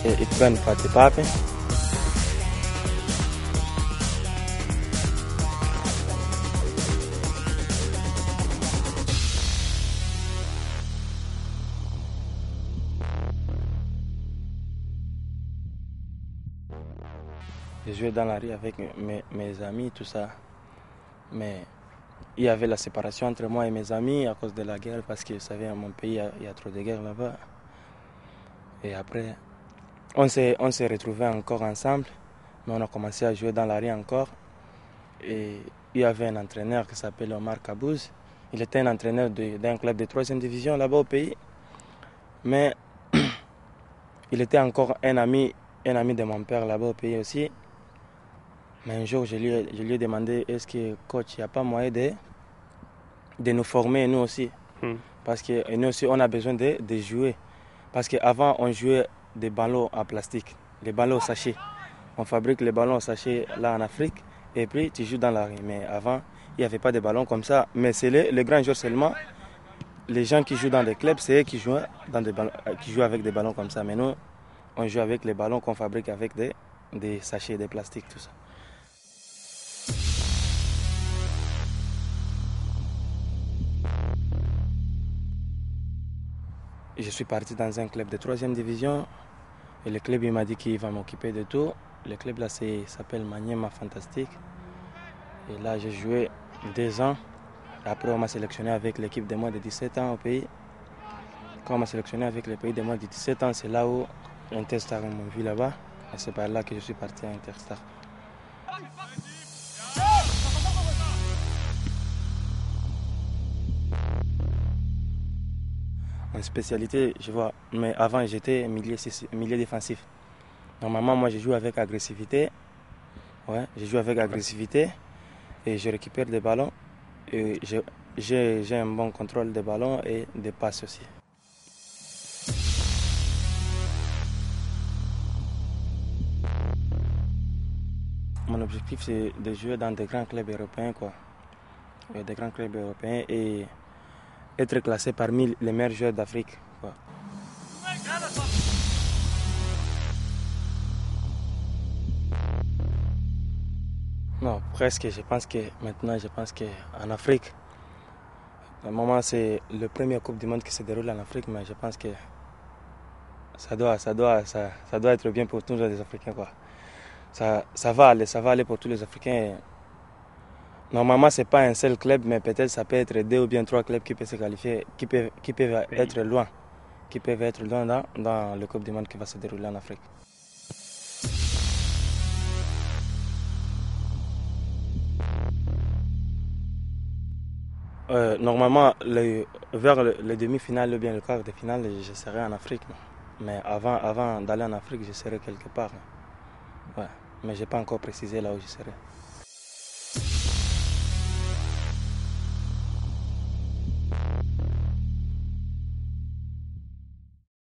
Ich bin Fatih Pape. Je jouais dans la rue avec mes amis, tout ça. Mais il y avait la séparation entre moi et mes amis à cause de la guerre, parce que vous savez, dans mon pays, il y a trop de guerres là-bas. Et après, on s'est retrouvés encore ensemble, mais on a commencé à jouer dans la rue encore. Et il y avait un entraîneur qui s'appelle Omar Kabouz. Il était un entraîneur d'un club de 3e division là-bas au pays. Mais il était encore un ami de mon père là-bas au pays aussi. Mais un jour, je lui ai demandé, est-ce que coach, il n'y a pas moyen de nous former nous aussi? Parce que nous aussi, on a besoin de jouer. Parce qu'avant, on jouait des ballons en plastique, les ballons au sachet. On fabrique les ballons au sachet là en Afrique et puis tu joues dans la rue. Mais avant, il n'y avait pas de ballons comme ça. Mais c'est les grands joueurs seulement. Les gens qui jouent dans des clubs, c'est eux qui jouent avec des ballons comme ça. Mais nous, on joue avec les ballons qu'on fabrique avec des sachets, des plastiques, tout ça. Je suis parti dans un club de 3e division et le club il m'a dit qu'il va m'occuper de tout. Le club là s'appelle Maniema Fantastique. Et là j'ai joué 2 ans. Après on m'a sélectionné avec l'équipe de moins de 17 ans au pays. Quand on m'a sélectionné avec le pays de moins de 17 ans, c'est là où Interstar m'a vu là-bas. Et c'est par là que je suis parti à Interstar. En spécialité, je vois, mais avant j'étais milieu défensif. Normalement, moi je joue avec agressivité. Ouais, je joue avec agressivité et je récupère des ballons. Et j'ai un bon contrôle des ballons et des passes aussi. Mon objectif c'est de jouer dans des grands clubs européens, quoi. Des grands clubs européens et être classé parmi les meilleurs joueurs d'Afrique, quoi. Non, presque. Je pense qu'en Afrique, le moment c'est le premier Coupe du Monde qui se déroule en Afrique, mais je pense que ça doit être bien pour tous les Africains, quoi. Ça va aller pour tous les Africains. Normalement, c'est pas un seul club, mais peut-être ça peut être 2 ou bien 3 clubs qui peuvent se qualifier, qui peuvent être loin, dans le Coupe du Monde qui va se dérouler en Afrique. Normalement, vers le demi-finale ou bien le quart de finale, je serai en Afrique. Mais avant d'aller en Afrique, je serai quelque part. Ouais. Mais je n'ai pas encore précisé là où je serai.